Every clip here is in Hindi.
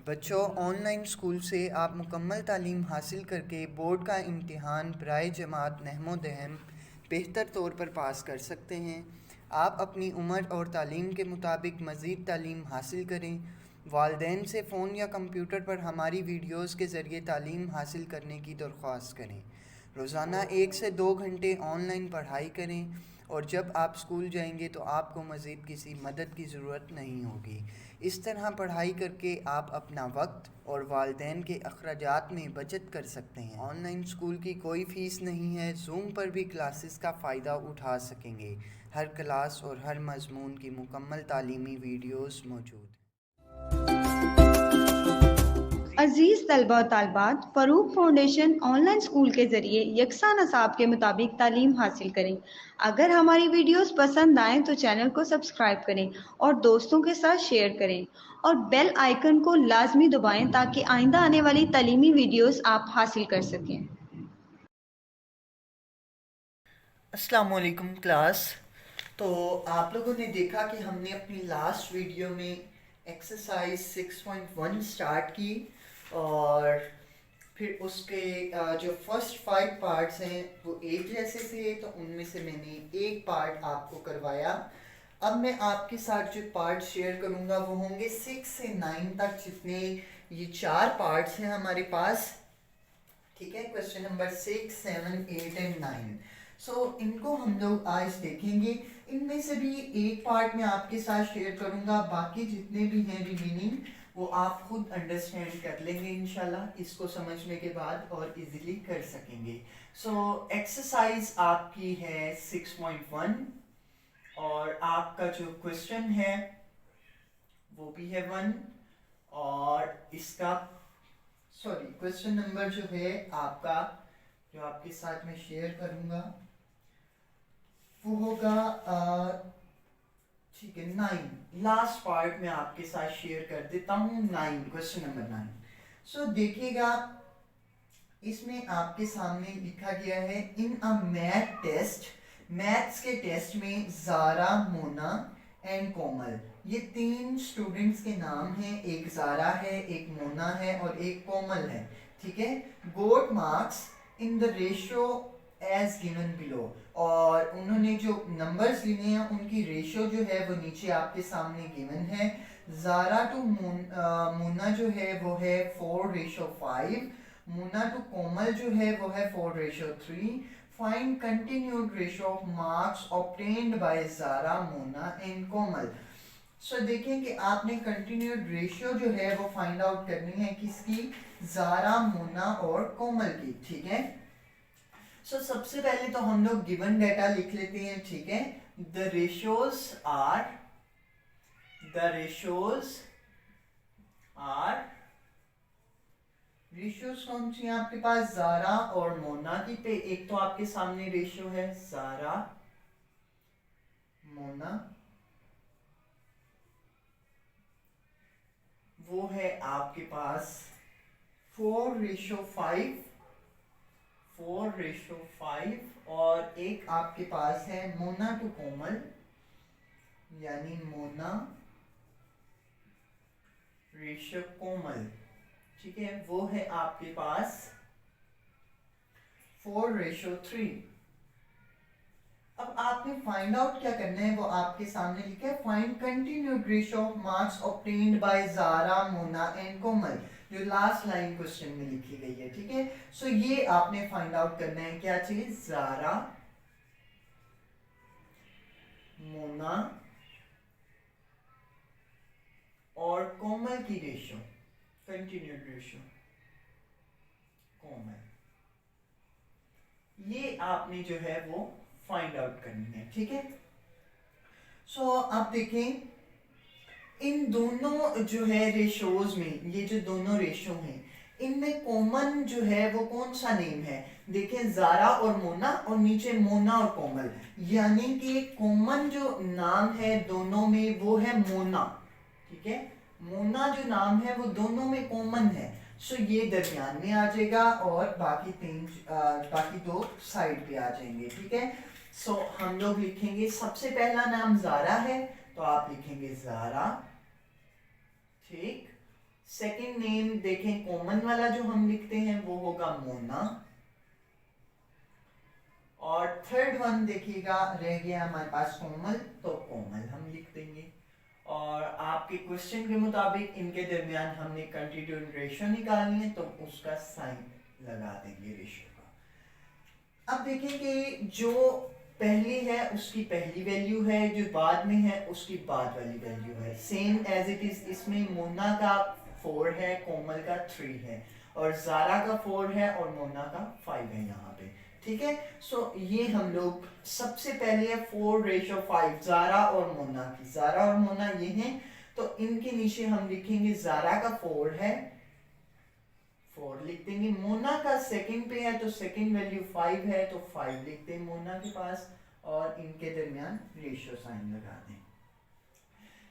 बच्चों, ऑनलाइन स्कूल से आप मुकम्मल तालीम हासिल करके बोर्ड का इम्तिहान बराए जमात नहमोदहम बेहतर तौर पर पास कर सकते हैं। आप अपनी उम्र और तालीम के मुताबिक मज़ीद तालीम हासिल करें। वालिदैन से फ़ोन या कंप्यूटर पर हमारी वीडियोज़ के ज़रिए तालीम हासिल करने की दरख्वास्त करें। रोज़ाना 1 से 2 घंटे ऑनलाइन पढ़ाई करें और जब आप स्कूल जाएंगे तो आपको मज़ीद किसी मदद की ज़रूरत नहीं होगी। इस तरह पढ़ाई करके आप अपना वक्त और वालिदैन के अखराजात में बचत कर सकते हैं। ऑनलाइन स्कूल की कोई फ़ीस नहीं है। जूम पर भी क्लासेस का फ़ायदा उठा सकेंगे। हर क्लास और हर मज़मून की मुकम्मल तालीमी वीडियोज़ मौजूद हैं। अजीज तलबा और तालबात, फ़रूक फाउंडेशन ऑनलाइन स्कूल के ज़रिए यकसा नसाब के मुताबिक तालीम हासिल करें। अगर हमारी वीडियोस पसंद आएँ तो चैनल को सब्सक्राइब करें और दोस्तों के साथ शेयर करें और बेल आइकन को लाजमी दबाएं ताकि आइंदा आने वाली तालीमी वीडियोस आप हासिल कर सकें। अस्सलाम वालेकुम क्लास। तो आप लोगों ने देखा कि हमने अपनी लास्ट वीडियो में एक्सरसाइज 6.1 स्टार्ट की और फिर उसके जो फर्स्ट 5 पार्ट्स हैं वो एक जैसे थे, तो उनमें से मैंने एक पार्ट आपको करवाया। अब मैं आपके साथ जो पार्ट शेयर करूंगा वो होंगे 6 से 9 तक, जितने ये 4 पार्ट्स हैं हमारे पास। ठीक है, क्वेश्चन नंबर 6, 7, 8 एंड 9। सो इनको हम लोग आज देखेंगे। इनमें से भी एक पार्ट मैं आपके साथ शेयर करूंगा, बाकी जितने भी हैं रिमेनिंग वो आप खुद अंडरस्टैंड कर लेंगे इंशाल्लाह इसको समझने के बाद और इजीली कर सकेंगे। सो एक्सरसाइज आपकी है 6.1 और आपका जो क्वेश्चन है वो भी है 1 और इसका क्वेश्चन नंबर जो है आपका, जो आपके साथ में शेयर करूंगा वो होगा ठीक है 9। लास्ट पार्ट में आपके साथ शेयर कर देता हूँ 9, क्वेश्चन नंबर 9। सो देखिएगा, इसमें आपके सामने लिखा गया है इन अ मैथ टेस्ट, मैथ्स के टेस्ट में जारा, मोना एंड कोमल, ये 3 स्टूडेंट्स के नाम हैं। एक जारा है, एक मोना है और एक कोमल है। ठीक है, got marks in the ratio as given below, और उन्होंने जो नंबर्स लिए हैं उनकी रेशियो जो है वो नीचे आपके सामने गिवन है। जारा टू मोना जो है वो है 4:5, मुन्ना टू कोमल जो है वो है 4:3। Find continued ratio of marks obtained by Zara, Mona and Komal. So देखें कि आपने कंटिन्यूड रेशियो जो है वो फाइंड आउट करनी है किसकी, जारा, मोना और कोमल की। ठीक है, सो सबसे पहले तो हम लोग गिवन डेटा लिख लेते हैं। ठीक है, द रेशियोज आर रेशियोज कौन सी है आपके पास, जारा और मोना की। पे एक तो आपके सामने रेशियो है जारा, मोना, वो है आपके पास 4:5, 4:5। और एक आपके पास है मोना टू कोमल, यानी मोना रेशियो कोमल। ठीक है, वो है आपके पास 4:3। अब आपने फाइंड आउट क्या करना है वो आपके सामने लिखा है, find continued ratio of marks obtained by Zara, Mona and Komal, जो लास्ट लाइन क्वेश्चन में लिखी गई है। ठीक है, सो ये आपने फाइंड आउट करना है क्या चीज, जारा, मोना और कोमल की रेशियो, कंटिन्यूड रेशियो कोमल, ये आपने जो है वो फाइंड आउट करनी है। ठीक है, सो आप देखें इन दोनों जो है रेशोज में, ये जो दोनों रेशो हैं इनमें कॉमन जो है वो कौन सा नेम है, देखें जारा और मोना और नीचे मोना और कोमल, यानी कि कॉमन जो नाम है दोनों में वो है मोना। ठीक है, मोना जो नाम है वो दोनों में कॉमन है। सो ये दरमियान में आ जाएगा और बाकी 2 साइड पे आ जाएंगे। ठीक है, सो हम लोग लिखेंगे सबसे पहला नाम जारा है तो आप लिखेंगे जारा। ठीक, सेकंड नेम देखें कॉमन वाला जो हम लिखते हैं वो होगा मोना, और थर्ड वन देखिएगा रह गया हमारे पास कोमल, तो कोमल हम लिख देंगे। और आपके क्वेश्चन के मुताबिक इनके दरमियान हमने कंटीन्यूड रेशियो निकालनी है, तो उसका साइन लगा देंगे रेशियो का। अब देखिए कि जो पहली है उसकी पहली वैल्यू है, जो बाद में है उसकी बाद वाली वैल्यू है, सेम एज इट इज। इसमें मोना का 4 है, कोमल का 3 है, और जारा का 4 है और मोना का 5 है यहाँ पे, ठीक है। सो ये हम लोग सबसे पहले है 4:5 जारा और मोना की, जारा और मोना ये हैं, तो इनके नीचे हम लिखेंगे जारा का 4 है, 4 लिख देंगे। मोना का सेकंड पे है तो सेकंड वैल्यू 5 है, तो 5 लिखते हैं मोना के पास, और इनके दरमियान रेशियो साइन लगा दें।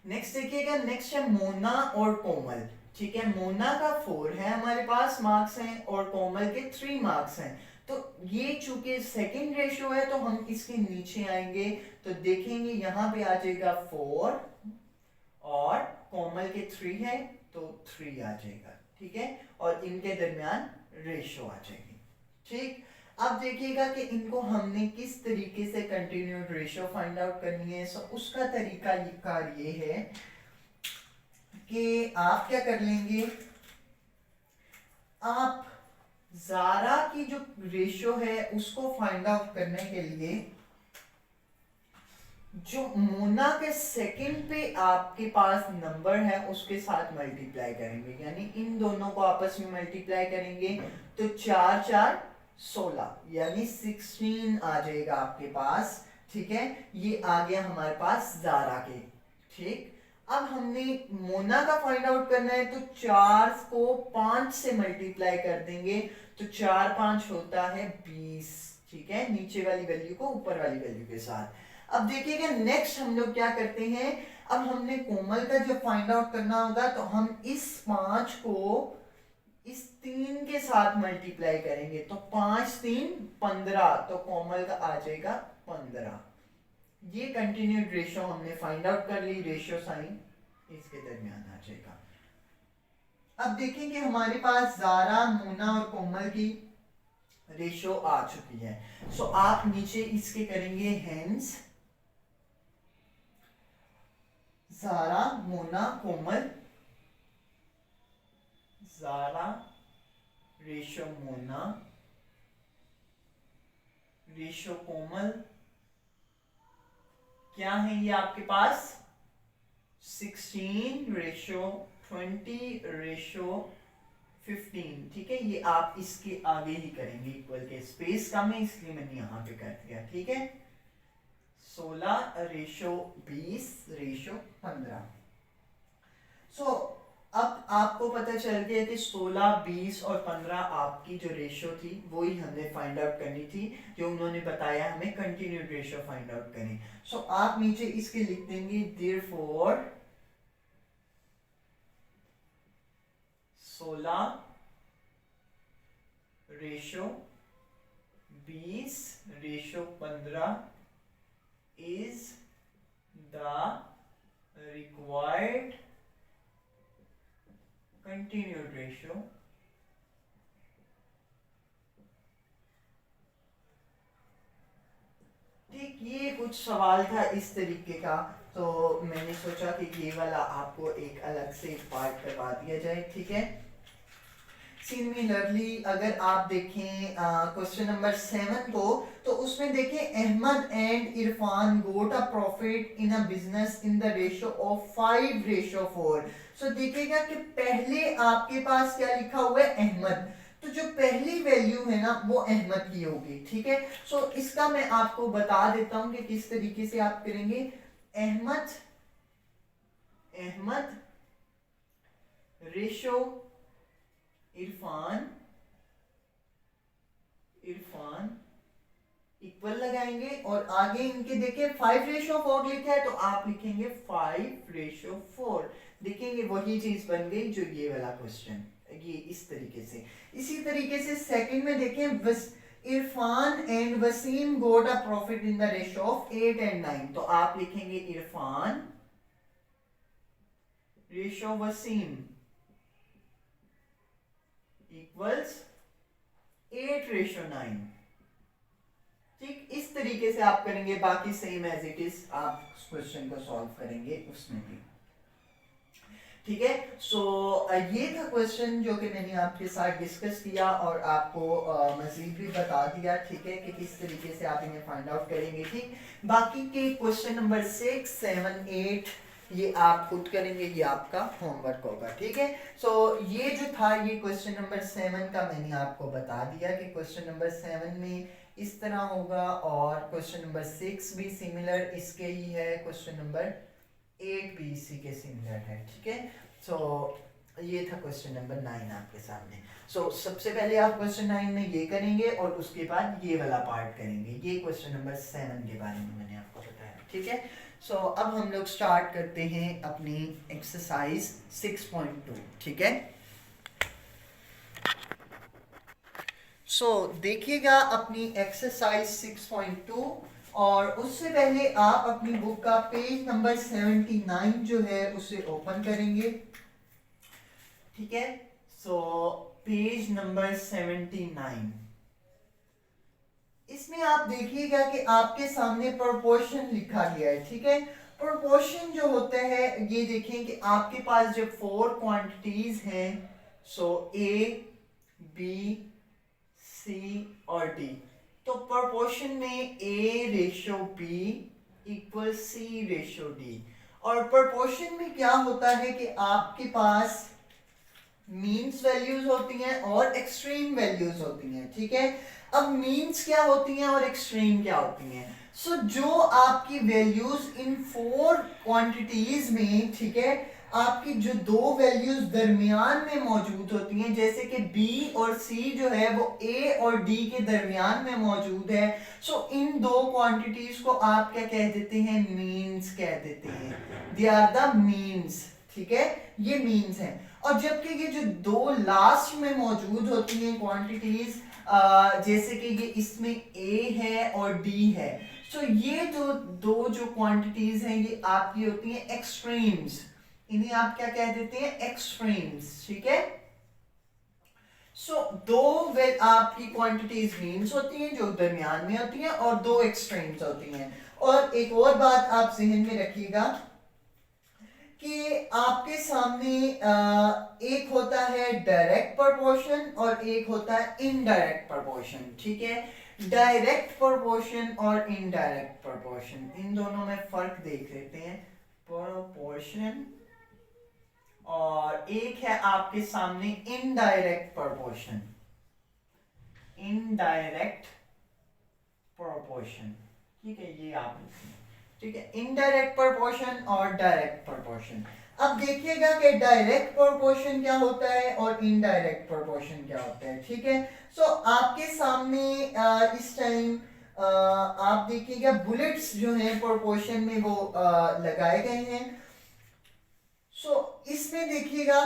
नेक्स्ट देखिएगा, नेक्स्ट है मोना और कोमल, ठीक है। मोना का 4 है हमारे पास मार्क्स हैं, और कोमल के 3 मार्क्स हैं। तो ये चूंकि सेकंड रेशियो है तो हम इसके नीचे आएंगे, तो देखेंगे यहाँ पे आ जाएगा 4 और कोमल के 3 है तो 3 आ जाएगा, ठीक है, और इनके दरमियान रेशियो आ जाएगी, ठीक। अब देखिएगा कि इनको हमने किस तरीके से कंटिन्यूड रेशियो फाइंड आउट करनी है। सो उसका तरीका ये है कि आप क्या कर लेंगे, आप जारा की जो रेशियो है उसको फाइंड आउट करने के लिए जो मोना के सेकंड पे आपके पास नंबर है उसके साथ मल्टीप्लाई करेंगे, यानी इन दोनों को आपस में मल्टीप्लाई करेंगे, तो 4 4 16 यानी 16 आ जाएगा आपके पास, ठीक है। ये आ गया हमारे पास जारा के, ठीक। अब हमने मोना का फाइंड आउट करना है, तो 4 को 5 से मल्टीप्लाई कर देंगे, तो 4 5 होता है 20, ठीक है, नीचे वाली वैल्यू को ऊपर वाली वैल्यू के साथ। अब देखिएगा नेक्स्ट हम लोग क्या करते हैं, अब हमने कोमल का जब फाइंड आउट करना होगा तो हम इस 5 को इस 3 के साथ मल्टीप्लाई करेंगे, तो 5 3 15, तो कोमल का आ जाएगा 15। ये कंटिन्यूड रेशियो हमने फाइंड आउट कर ली, रेशियो साइन इसके दरमियान आ जाएगा। अब देखेंगे हमारे पास जारा, मोना और कोमल की रेशियो आ चुकी है। सो आप नीचे इसके करेंगे हेंस जारा, मोना, कोमल, जारा रेशियो मोना, रेशियो कोमल, क्या है ये आपके पास 16 रेशियो 20 रेशियो 15, ठीक है। ये आप इसके आगे ही करेंगे, इक्वल के स्पेस कम है इसलिए मैंने यहां पे कर दिया, ठीक है। 16 रेशियो 20 रेशियो 15। सो अब आपको पता चल गया कि 16 20 और 15 आपकी जो रेशियो थी वही हमने फाइंड आउट करनी थी, जो उन्होंने बताया हमें कंटिन्यूड रेशियो फाइंड आउट करें। सो आप नीचे इसके लिख देंगे therefore 16 ratio 20 ratio 15 is the required continued ratio ठीक। ये कुछ सवाल था इस तरीके का, तो मैंने सोचा कि ये वाला आपको एक अलग से पार्ट करवा दिया जाए, ठीक है। सिमिलरली अगर आप देखें क्वेश्चन नंबर 7 को, तो उसमें देखें Ahmed and Irfan got a profit in a business in the ratio of 5:4। So देखिएगा कि पहले आपके पास क्या लिखा हुआ है अहमद, तो जो पहली वैल्यू है ना वो अहमद की होगी, ठीक है। सो इसका मैं आपको बता देता हूं कि किस तरीके से आप करेंगे। अहमद रेशियो इरफान इक्वल लगाएंगे, और आगे इनके देखिए 5:4 लिखा है तो आप लिखेंगे 5:4। देखेंगे वही चीज बन गई जो ये वाला क्वेश्चन, ये इस तरीके से। इसी तरीके से सेकंड में देखें Irfan and Wasim got a profit in the ratio of 8 and 9, तो आप लिखेंगे इरफान रेशियो वसीम इक्वल्स 8:9। ठीक, इस तरीके से आप करेंगे, बाकी सेम एज इट इज आप क्वेश्चन को सॉल्व करेंगे उसमें भी। ठीक है, सो ये था क्वेश्चन जो कि मैंने आपके साथ डिस्कस किया और आपको मजीद भी बता दिया, ठीक है, कि किस तरीके से आप इन्हें फाइंड आउट करेंगे। ठीक, बाकी के क्वेश्चन नंबर 6, 7, 8 ये आप खुद करेंगे, ये आपका होमवर्क होगा। ठीक है, सो ये जो था ये क्वेश्चन नंबर 7 का मैंने आपको बता दिया कि क्वेश्चन नंबर 7 में इस तरह होगा, और क्वेश्चन नंबर 6 भी सिमिलर इसके ही है, क्वेश्चन नंबर 8 भी इसी के सिमिलर है। ठीक है, सो ये था क्वेश्चन नंबर 9 आपके सामने। सो सबसे पहले आप क्वेश्चन 9 में ये करेंगे और उसके बाद ये वाला पार्ट करेंगे, ये क्वेश्चन नंबर 7 के बारे में मैंने आपको बताया। ठीक है, सो अब हम लोग स्टार्ट करते हैं अपनी एक्सरसाइज 6.2। ठीक है, सो देखिएगा अपनी एक्सरसाइज 6.2, और उससे पहले आप अपनी बुक का पेज नंबर 79 जो है उसे ओपन करेंगे। ठीक है, सो पेज नंबर 79, इसमें आप देखिएगा कि आपके सामने प्रोपोर्शन लिखा गया है। ठीक है, प्रोपोर्शन जो होता है ये देखें कि आपके पास जब 4 क्वांटिटीज हैं, सो ए, बी, सी और डी, तो प्रोपोर्शन में A ratio B equal C ratio D, और प्रोपोर्शन में क्या होता है कि आपके पास मीन्स वैल्यूज होती हैं और एक्सट्रीम वैल्यूज होती हैं। ठीक है, अब मीन्स क्या होती हैं और एक्सट्रीम क्या होती हैं? सो जो आपकी वैल्यूज इन 4 क्वांटिटीज में, ठीक है, आपकी जो 2 वैल्यूज दरमियान में मौजूद होती हैं, जैसे कि B और C जो है वो A और D के दरमियान में मौजूद है, सो इन 2 क्वांटिटीज को आप क्या कह देते हैं? मीन्स कह देते हैं। They are the means. ठीक है, ये मीन्स हैं। और जबकि ये जो 2 लास्ट में मौजूद होती हैं क्वांटिटीज, जैसे कि ये इसमें A है और D है, सो ये जो 2 क्वांटिटीज हैं ये आपकी होती हैं एक्सट्रीम्स, इन्हें आप क्या कह देते हैं? एक्सट्रीम्स। ठीक है, सो 2 आपकी क्वांटिटीज मीन्स होती हैं जो दरमियान में होती हैं, और 2 एक्सट्रीम्स होती हैं। और एक और बात आप जहन में रखिएगा कि आपके सामने एक होता है डायरेक्ट प्रोपोर्शन और एक होता है इनडायरेक्ट प्रोपोर्शन। ठीक है, डायरेक्ट प्रोपोर्शन और इनडायरेक्ट प्रोपोर्शन, इन दोनों में फर्क देख लेते हैं। प्रोपोर्शन और एक है आपके सामने इनडायरेक्ट प्रोपोर्शन। इनडायरेक्ट प्रोपोर्शन, ठीक है, ये आप लिखें। ठीक है, इनडायरेक्ट प्रोपोर्शन और डायरेक्ट प्रोपोर्शन। अब देखिएगा कि डायरेक्ट प्रोपोर्शन क्या होता है और इनडायरेक्ट प्रोपोर्शन क्या होता है। ठीक है, सो आपके सामने इस टाइम आप देखिएगा बुलेट्स जो हैं प्रोपोर्शन में वो लगाए गए हैं। सो इसमें देखिएगा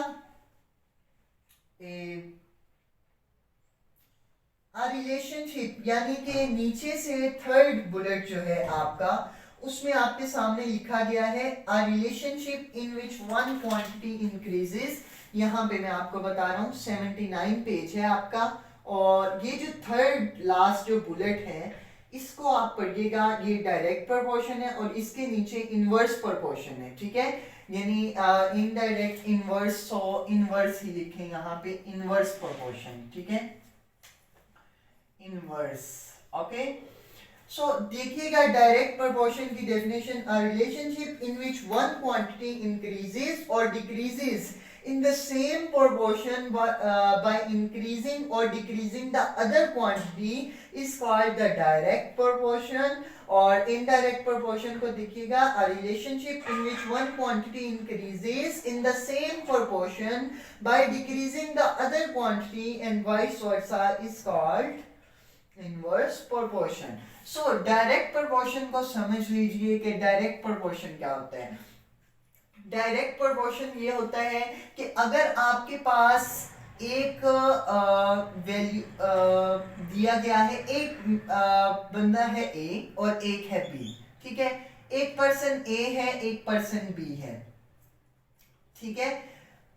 रिलेशनशिप, यानी कि नीचे से थर्ड बुलेट जो है आपका, उसमें आपके सामने लिखा गया है a relationship in which one quantity increases. यहाँ पे मैं आपको बता रहा हूँ 79 पेज है आपका, और ये जो थर्ड लास्ट जो बुलेट है इसको आप पढ़िएगा, ये डायरेक्ट प्रोपोर्शन है और इसके नीचे इनवर्स प्रोपोर्शन है। ठीक है, यानी इनडायरेक्ट इनवर्स, सो इनवर्स ही लिखें यहाँ पे, इनवर्स प्रोपोर्शन। ठीक है, इनवर्स। ओके, सो देखिएगा डायरेक्ट प्रोपोर्शन की definition, a relationship in which one quantity increases और decreases in the same proportion by increasing or decreasing the other quantity is called the direct proportion। और indirect proportion को देखिएगा, a relationship in which one quantity increases in the same proportion by decreasing the other quantity and vice versa is called inverse proportion। so direct proportion को समझ लीजिए कि direct proportion क्या होता है। डायरेक्ट प्रोपोर्शन ये होता है कि अगर आपके पास एक वैल्यू दिया गया है, एक बंदा है ए और एक है बी। ठीक है, एक पर्सन ए है एक पर्सन बी है। ठीक है,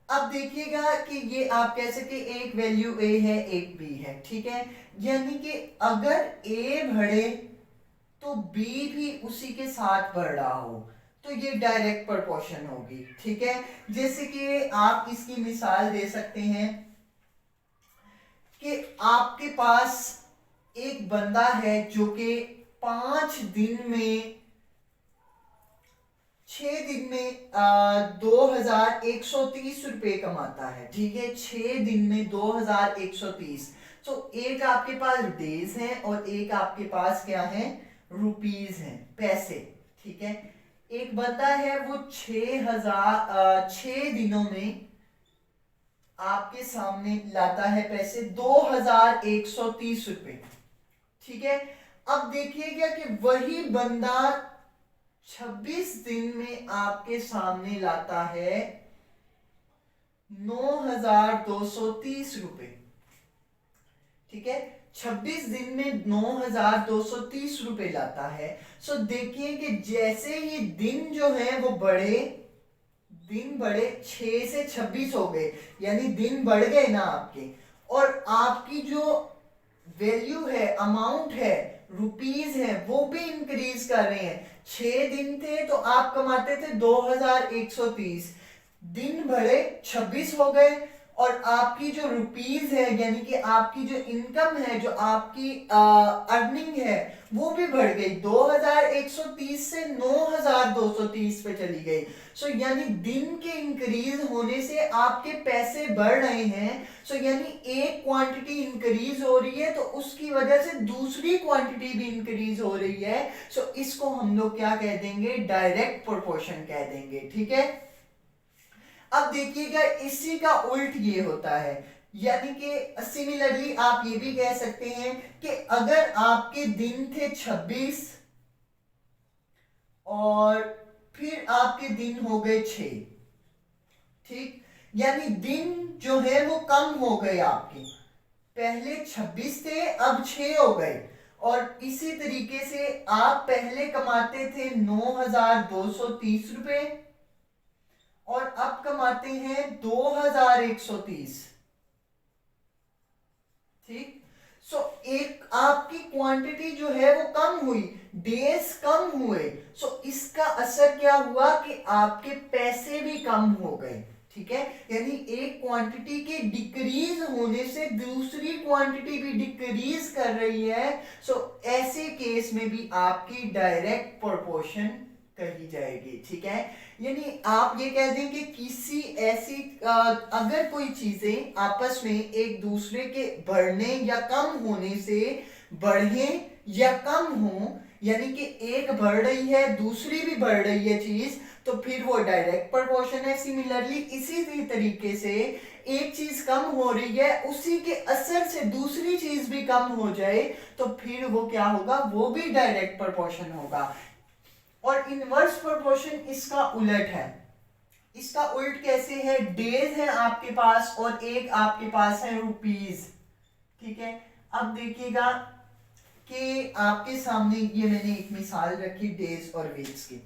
अब देखिएगा कि ये आप कह सकते एक वैल्यू ए है एक बी है, ठीक है। यानी कि अगर ए बढ़े तो बी भी उसी के साथ बढ़ रहा हो तो ये डायरेक्ट प्रोपोर्शन होगी, ठीक है। जैसे कि आप इसकी मिसाल दे सकते हैं कि आपके पास एक बंदा है जो कि 5 दिन में 6 दिन में 2130 रुपए कमाता है, ठीक है। 6 दिन में 2130। तो एक आपके पास डेज है और एक आपके पास क्या है, रुपीज है, पैसे, ठीक है। एक बंदा है वो 6 दिनों में आपके सामने लाता है पैसे 2130 रुपए, ठीक है। अब देखिएगा कि वही बंदा 26 दिन में आपके सामने लाता है 9230 रुपए, ठीक है। 26 दिन में 9230 रुपए लाता है। सो देखिए कि जैसे ही दिन जो है वो बढ़े, दिन बढ़े 6 से 26 हो गए, यानी दिन बढ़ गए ना आपके, और आपकी जो वैल्यू है, अमाउंट है, रुपीज है, वो भी इंक्रीज कर रहे हैं। 6 दिन थे तो आप कमाते थे 2130, दिन बढ़े 26 हो गए, और आपकी जो रुपीज है यानी कि आपकी जो इनकम है, जो आपकी अर्निंग है, वो भी बढ़ गई, 2130 से 9230 पे चली गई। सो यानी दिन के इंक्रीज होने से आपके पैसे बढ़ रहे हैं। सो यानी एक क्वांटिटी इंक्रीज हो रही है तो उसकी वजह से दूसरी क्वांटिटी भी इंक्रीज हो रही है। सो इसको हम लोग क्या कह देंगे, डायरेक्ट प्रोपोर्शन कह देंगे, ठीक है। अब देखिएगा इसी का उल्ट ये होता है, यानी कि सिमिलरली आप ये भी कह सकते हैं कि अगर आपके दिन थे 26 और फिर आपके दिन हो गए 6, ठीक, यानी दिन जो है वो कम हो गए आपके, पहले 26 थे अब 6 हो गए। और इसी तरीके से आप पहले कमाते थे 9230 रुपए और अब कमाते हैं 2130, ठीक। सो एक आपकी क्वांटिटी जो है वो कम हुई, डेज कम हुए। सो इसका असर क्या हुआ कि आपके पैसे भी कम हो गए, ठीक है। यानी एक क्वांटिटी के डिक्रीज होने से दूसरी क्वांटिटी भी डिक्रीज कर रही है। सो ऐसे केस में भी आपकी डायरेक्ट प्रोपोर्शन कही जाएगी, ठीक है। यानी आप ये कह दें कि किसी ऐसी अगर कोई चीजें आपस में एक दूसरे के बढ़ने या कम होने से बढ़े या कम हो, यानी कि एक बढ़ रही है दूसरी भी बढ़ रही है चीज, तो फिर वो डायरेक्ट प्रोपोर्शन है। सिमिलरली इसी तरीके से एक चीज कम हो रही है, उसी के असर से दूसरी चीज भी कम हो जाए तो फिर वो क्या होगा, वो भी डायरेक्ट प्रोपोर्शन होगा। और इनवर्स प्रोपोर्शन इसका उलट है। इसका उल्ट कैसे है, डेज है आपके पास और एक आपके पास है रुपीज, ठीक है। अब देखिएगा कि आपके सामने ये मैंने एक मिसाल रखी डेज और वीक्स की।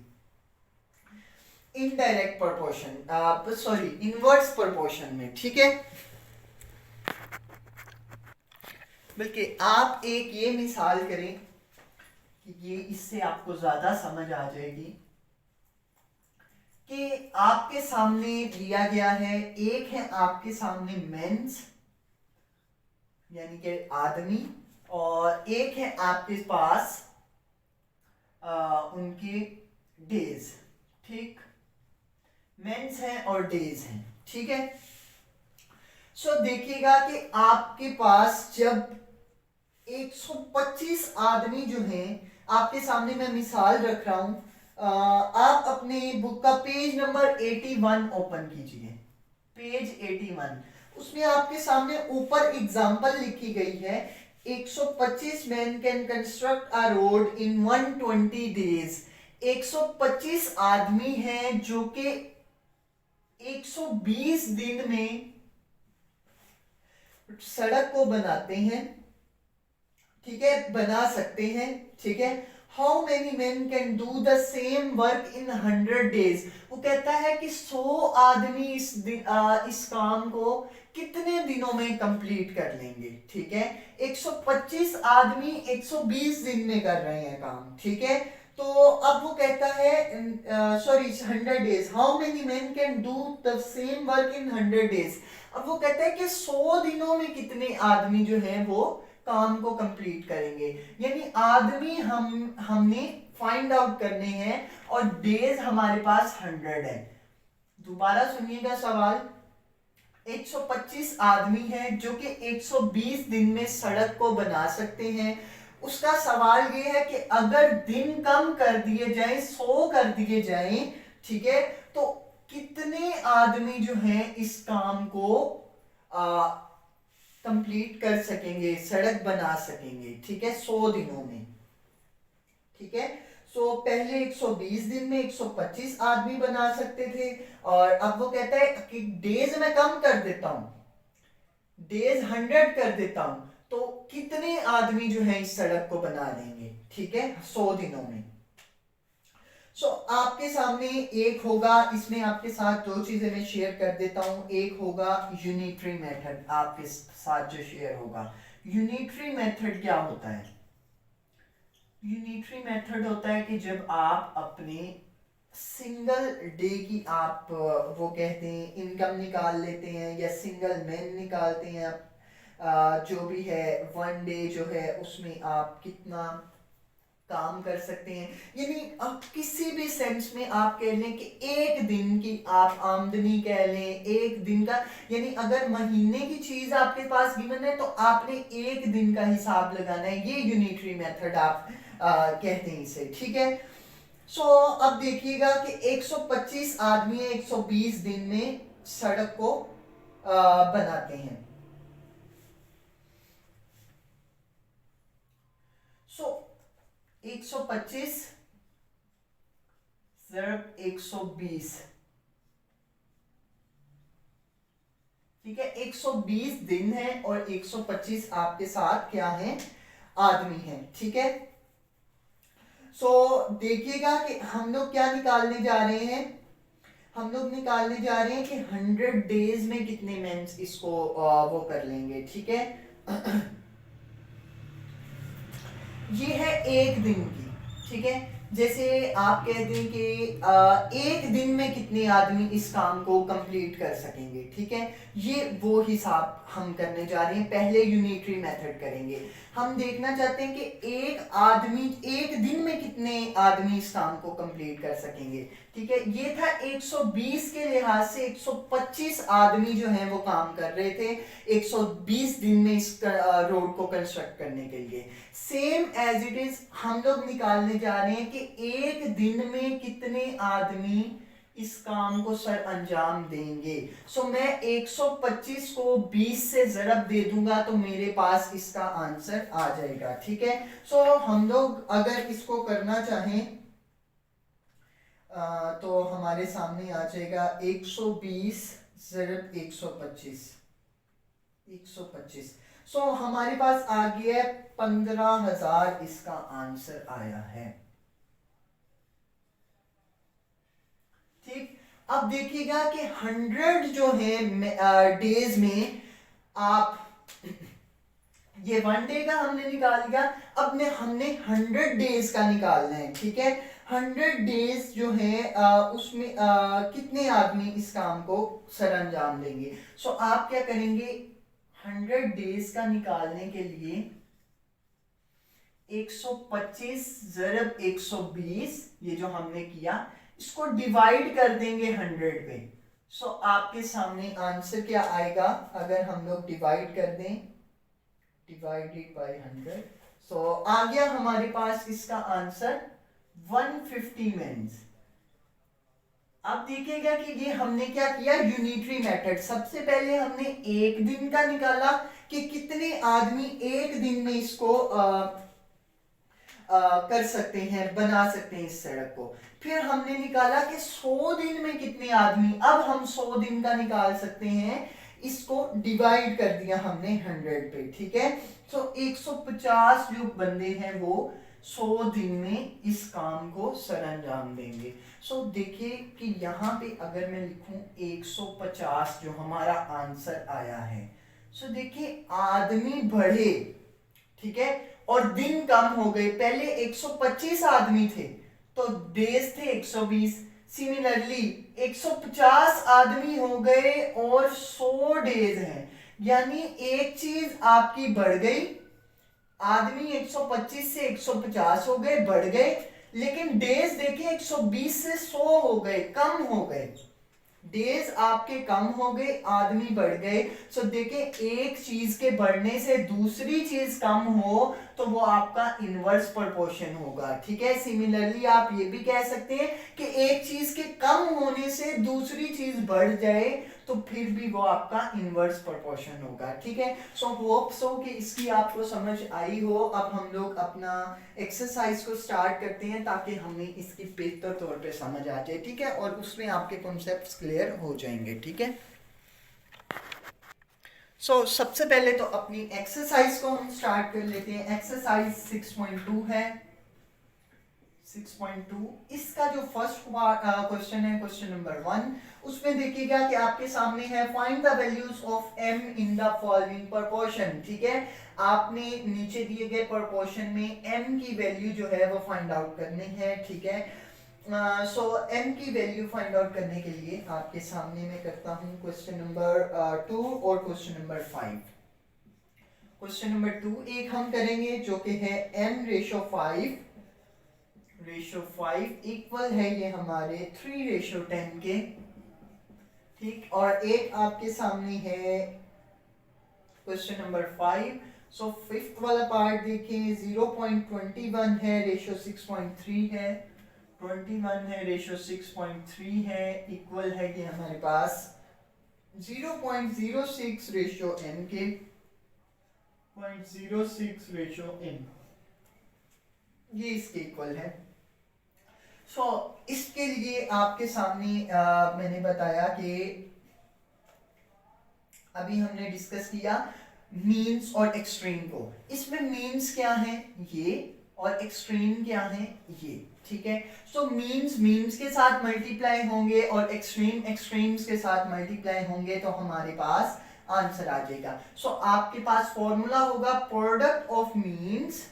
Indirect proportion, sorry inverse proportion में, ठीक है। बल्कि आप एक ये मिसाल करें कि ये इससे आपको ज्यादा समझ आ जाएगी कि आपके सामने दिया गया है, एक है आपके सामने मेंस यानी कि आदमी, और एक है आपके पास उनके डेज, ठीक, मेंस हैं और डेज हैं, ठीक है। सो देखिएगा कि आपके पास जब 125 आदमी जो हैं आपके सामने, मैं मिसाल रख रहा हूं, आप अपने बुक का पेज नंबर 81 ओपन कीजिए, पेज 81। उसमें आपके सामने ऊपर एग्जांपल लिखी गई है, 125 man can construct a road in 120 days. 125 आदमी हैं जो कि 120 दिन में सड़क को बनाते हैं, ठीक है, बना सकते हैं, ठीक है। How many man can do the same work in 100 days। वो कहता है कि 100 आदमी इस काम को कितने दिनों में कंप्लीट कर लेंगे। ठीक है, 125 आदमी 120 दिन में कर रहे हैं काम। ठीक है, तो अब वो कहता है sorry 100 days, how many man can do the same work in 100 days। अब वो कहता है कि 100 दिनों में कितने आदमी जो है वो काम को कंप्लीट करेंगे। यानी आदमी हमने फाइंड आउट करने हैं और डेज हमारे पास 100 है। दोबारा सुनिएगा सवाल। 125 आदमी हैं जो कि 120 दिन में सड़क को बना सकते हैं। उसका सवाल ये है कि अगर दिन कम कर दिए जाए, 100 कर दिए जाए, ठीक है, तो कितने आदमी जो हैं इस काम को कंप्लीट कर सकेंगे, सड़क बना सकेंगे। ठीक है, 100 दिनों में। ठीक है, सो पहले 120 दिन में 125 आदमी बना सकते थे, और अब वो कहता है कि डेज में कम कर देता हूं, डेज 100 कर देता हूं, तो कितने आदमी जो है इस सड़क को बना देंगे। ठीक है, 100 दिनों में। सो आपके सामने एक होगा, इसमें आपके साथ दो चीजें मैं शेयर कर देता हूं। एक होगा यूनिटरी मेथड, आपके साथ जो शेयर होगा। यूनिटरी मेथड क्या होता है? यूनिटरी मेथड होता है कि जब आप अपने सिंगल डे की आप वो कहते हैं इनकम निकाल लेते हैं, या सिंगल मैन निकालते हैं आप, जो भी है 1 डे जो है उसमें आप कितना काम कर सकते हैं। यानी आप किसी भी सेंस में आप कह लें कि एक दिन की आप आमदनी कह लें, एक दिन का, यानी अगर महीने की चीज आपके पास गिवन है तो आपने एक दिन का हिसाब लगाना है। ये यूनिटरी मेथड आप कहते हैं इसे। ठीक है, सो अब देखिएगा कि 125 आदमी 120 दिन में सड़क को बनाते हैं। सो 125 ज़रब 120, ठीक है, 120 दिन है और 125 आपके साथ क्या है, आदमी है। ठीक है, सो देखिएगा कि हम लोग क्या निकालने जा रहे हैं। हम लोग निकालने जा रहे हैं कि 100 डेज में कितने मेंस इसको वो कर लेंगे। ठीक है, ये है एक दिन की। ठीक है, जैसे आप कहते हैं कि एक दिन में कितने आदमी इस काम को कंप्लीट कर सकेंगे। ठीक है, ये वो हिसाब हम करने जा रहे हैं। पहले यूनिटरी मेथड करेंगे। हम देखना चाहते हैं कि एक आदमी एक दिन में कितने आदमी इस काम को कंप्लीट कर सकेंगे। ठीक है, ये था 120 के लिहाज से 125 आदमी जो हैं वो काम कर रहे थे 120 दिन में इस रोड को कंस्ट्रक्ट करने के लिए। सेम एज इट इज हम लोग निकालने जा रहे हैं कि एक दिन में कितने आदमी इस काम को सर अंजाम देंगे। सो मैं 125 को 20 से ज़रब दे दूंगा तो मेरे पास इसका आंसर आ जाएगा। ठीक है, सो हम लोग अगर इसको करना चाहें तो हमारे सामने आ जाएगा 120 ज़रब 125, 125। सो हमारे पास आ गया 15,000 इसका आंसर आया है। ठीक, अब देखिएगा कि 100 जो है डेज में आप ये 1 डे का हमने निकाल लिया। अब में हमने 100 डेज का निकालना है। ठीक है, 100 डेज जो है उसमें कितने आदमी इस काम को सर अंजाम देंगे। सो आप क्या करेंगे, 100 डेज का निकालने के लिए 125 ज़रब 120, ये जो हमने किया, इसको डिवाइड कर देंगे 100 पे। सो आपके सामने आंसर क्या आएगा अगर हम लोग डिवाइड कर दें, डिवाइडेड बाय 100। सो आ गया हमारे पास इसका आंसर 150 मेंस। अब देखिएगा कि ये हमने क्या किया, यूनिटरी मेथड। सबसे पहले हमने एक दिन का निकाला कि कितने आदमी एक दिन में इसको कर सकते हैं, बना सकते हैं इस सड़क को। फिर हमने निकाला कि 100 दिन में कितने आदमी, अब हम 100 दिन का निकाल सकते हैं, इसको डिवाइड कर दिया हमने 100 पे। ठीक है, सो 150 जो बंदे हैं वो 100 दिन में इस काम को सर अंजाम देंगे। सो देखिए कि यहाँ पे अगर मैं लिखूं 150 जो हमारा आंसर आया है, सो देखिए आदमी बढ़े, ठीक है, और दिन कम हो गए। पहले 125 आदमी थे तो डेज थे 120। सिमिलरली 150 आदमी हो गए और 100 डेज हैं, यानी एक चीज आपकी बढ़ गई। आदमी 125 से 150 हो गए, बढ़ गए, लेकिन डेज देखिए 120 से 100 हो गए, कम हो गए। डेज आपके कम हो गए, आदमी बढ़ गए। सो देखिए एक चीज के बढ़ने से दूसरी चीज कम हो तो वो आपका इनवर्स प्रोपोर्शन होगा, ठीक है। सिमिलरली आप ये भी कह सकते हैं कि एक चीज के कम होने से दूसरी चीज बढ़ जाए तो फिर भी वो आपका इनवर्स प्रोपोर्शन होगा, ठीक है। सो होप सो कि इसकी आपको समझ आई हो। अब हम लोग अपना एक्सरसाइज को स्टार्ट करते हैं ताकि हमें इसकी बेहतर तौर पे समझ आ जाए, ठीक है, और उसमें आपके कॉन्सेप्ट्स क्लियर हो जाएंगे, ठीक है। सबसे पहले तो अपनी एक्सरसाइज को हम स्टार्ट कर लेते हैं। एक्सरसाइज 6.2 है। 6.2 इसका जो फर्स्ट क्वेश्चन है, क्वेश्चन नंबर 1, उसमें देखिएगा कि आपके सामने है find the values of m in the following proportion, ठीक है। आपने नीचे दिए गए प्रोपोर्शन में m की वैल्यू जो है वो फाइंड आउट करनी है, ठीक है। सो m की वैल्यू फाइंड आउट करने के लिए आपके सामने मैं करता हूं क्वेश्चन नंबर 2 और क्वेश्चन नंबर 5। क्वेश्चन नंबर 2 एक हम करेंगे जो कि है m/5 इक्वल है ये हमारे 3/10 के, ठीक। और एक आपके सामने है क्वेश्चन नंबर 5। सो फिफ्थ वाला पार्ट देखिए 0.21 है, रेशियो 6.3 है, 21 है, रेशियो 6.3 है, इक्वल है कि हमारे पास 0.06 रेशियो n के, 0.06 रेशियो n, ये इसके इक्वल है। इसके लिए आपके सामने मैंने बताया कि अभी हमने डिस्कस किया मीन्स और एक्सट्रीम को। इसमें मीन्स क्या है ये और एक्सट्रीम क्या है ये, ठीक है। मीन्स के साथ मल्टीप्लाई होंगे और एक्सट्रीम्स के साथ मल्टीप्लाई होंगे तो हमारे पास आंसर आ जाएगा। आपके पास फॉर्मूला होगा product of means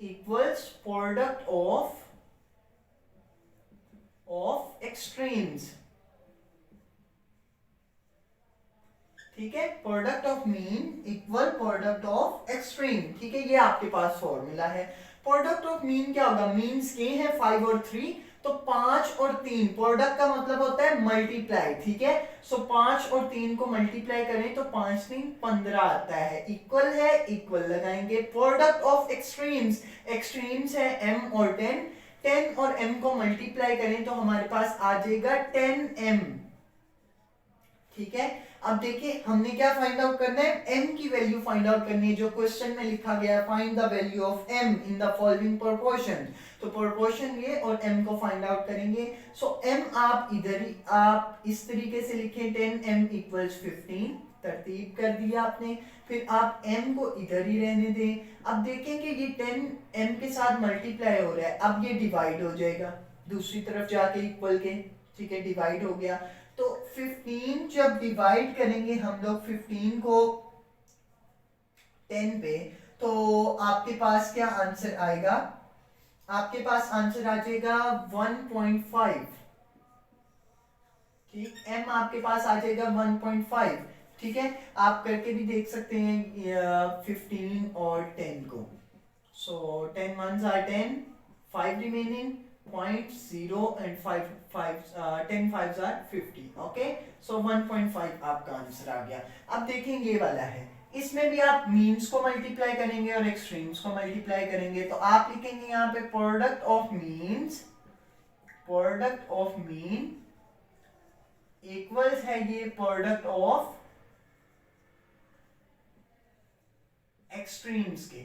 equals product of extremes, ठीक है। Product of mean equal product of extreme, ठीक है, ये आपके पास फॉर्मूला है। प्रोडक्ट ऑफ मीन क्या होगा, मीन्स के है 5 और 3, तो 5 और 3, प्रोडक्ट का मतलब होता है मल्टीप्लाई, ठीक है। 5 और 3 को मल्टीप्लाई करें तो 5 3 15 आता है, इक्वल है, इक्वल लगाएंगे। प्रोडक्ट ऑफ एक्सट्रीम्स है m और 10, 10 और m को मल्टीप्लाई करें तो हमारे पास आ जाएगा 10m, ठीक है। अब देखिए हमने क्या फाइंड आउट करना है, m की वैल्यू फाइंड आउट करनी है, जो क्वेश्चन में लिखा गया है find the value of m in the following proportion. तो प्रोपोर्शन ये और m को फाइंड आउट करेंगे। m आप इधर ही आप इस तरीके से लिखें 10m इक्वल्स 15, तरतीब कर दिया आपने। फिर आप m को इधर ही रहने दें। अब देखें कि ये 10m के साथ मल्टीप्लाई हो रहा है, अब ये डिवाइड हो जाएगा दूसरी तरफ जाके इक्वल के, ठीक है, डिवाइड हो गया। तो 15 जब डिवाइड करेंगे हम लोग 15 को 10 पे, तो आपके पास क्या आंसर आएगा, आपके पास आंसर आ जाएगा 1.5, ठीक। m आपके पास आ जाएगा 1.5, ठीक है। आप करके भी देख सकते हैं 15 और 10 को। 10 ones are 10, 5 remaining, 0.0 and 10 fives are 50, okay। 1.5 आपका आंसर आ गया। अब देखें ये वाला है, इसमें भी आप मीन्स को मल्टीप्लाई करेंगे और एक्सट्रीम्स को मल्टीप्लाई करेंगे, तो आप लिखेंगे यहाँ पे प्रोडक्ट ऑफ मीन इक्वल्स है ये प्रोडक्ट ऑफ एक्सट्रीम्स के,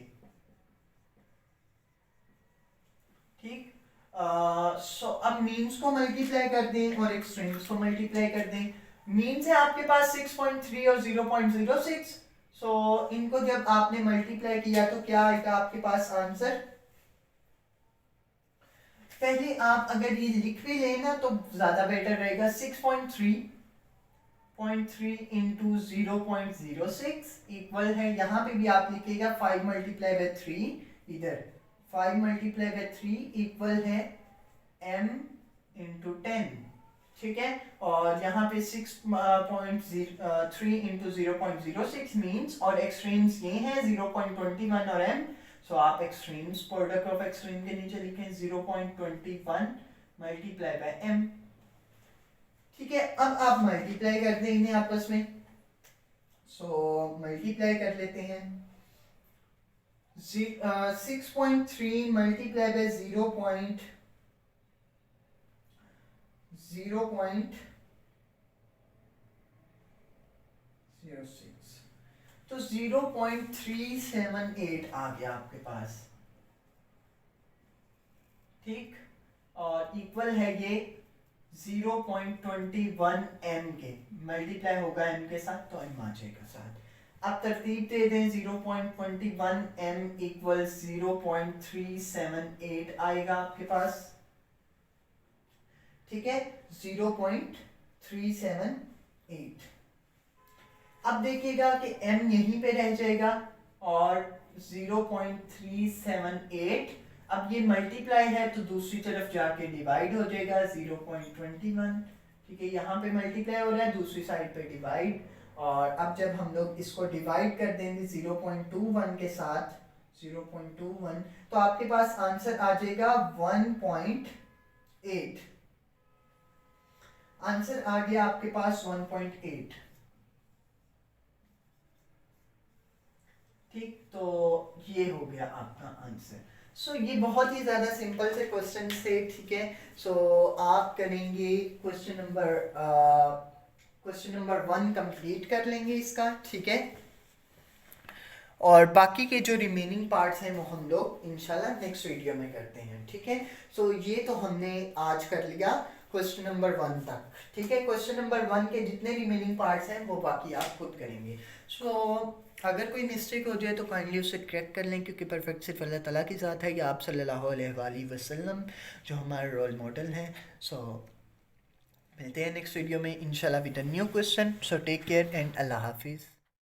ठीक। अब मीन्स को मल्टीप्लाई कर दें और एक्सट्रीम्स को मल्टीप्लाई कर दें। मीन्स है आपके पास 6.3 और 0.06, सो इनको जब आपने मल्टीप्लाई किया तो क्या आएगा आपके पास आंसर? पहले आप अगर ये लिख भी लेना तो ज्यादा बेटर रहेगा। 6.3 इंटू 0.06 इक्वल है, यहाँ पे भी आप लिखिएगा 5 मल्टीप्लाई बाय 3, इधर 5 मल्टीप्लाई बाय 3 इक्वल है m इंटू 10, ठीक है। और यहाँ पे 6.3 इंटू 0.06 मीन्स, और एक्सट्रीम्स ये हैं 0.21 और m, सो आप एक्सट्रीम्स प्रोडक्ट ऑफ एक्सट्रीम के नीचे लिखें 0.21 मल्टीप्लाई बाय m, ठीक है। अब आप मल्टीप्लाई कर दें इन्हें आपस में, सो मल्टीप्लाई कर लेते हैं। 6.3 मल्टीप्लाई बाय 0.06, तो 0.378 आ गया आपके पास, ठीक। और इक्वल है ये 0.21 m के, मल्टीप्लाई होगा m के साथ तो m आ जाएगा साथ। अब तरतीब दे दें, 0.21 m इक्वल 0.378 आएगा आपके पास, ठीक है, 0.378। अब देखिएगा कि m यहीं पे रह जाएगा और 0.378, अब ये मल्टीप्लाई है तो दूसरी तरफ जाके डिवाइड हो जाएगा 0.21, ठीक है। यहाँ पे मल्टीप्लाई हो रहा है, दूसरी साइड पे डिवाइड, और अब जब हम लोग इसको डिवाइड कर देंगे 0.21 के साथ, 0.21, तो आपके पास आंसर आ जाएगा 1.8, आंसर आ गया आपके पास 1.8, ठीक। तो ये हो गया आपका आंसर। सो ये बहुत ही ज़्यादा सिंपल से क्वेश्चन थे, ठीक है। सो आप करेंगे क्वेश्चन नंबर 1 कंप्लीट कर लेंगे इसका, ठीक है। और बाकी के जो रिमेनिंग पार्ट्स हैं वो हम लोग इंशाल्लाह नेक्स्ट वीडियो में करते हैं, ठीक है। सो ये तो हमने आज कर लिया क्वेश्चन नंबर 1 तक, ठीक है। क्वेश्चन नंबर 1 के जितने रिमेनिंग पार्ट्स हैं वो बाकी आप खुद करेंगे। सो अगर कोई मिस्टेक हो जाए तो काइंडली उसे करेक्ट कर लें, क्योंकि परफेक्ट सिर्फ अल्लाह ताला की ज़ात है, या आप सल्लल्लाहु अलैहि वसल्लम जो हमारे रोल मॉडल हैं। सो मिलते हैं नेक्स्ट वीडियो में इंशाल्लाह with a new question. So take care and अल्लाह हाफिज़।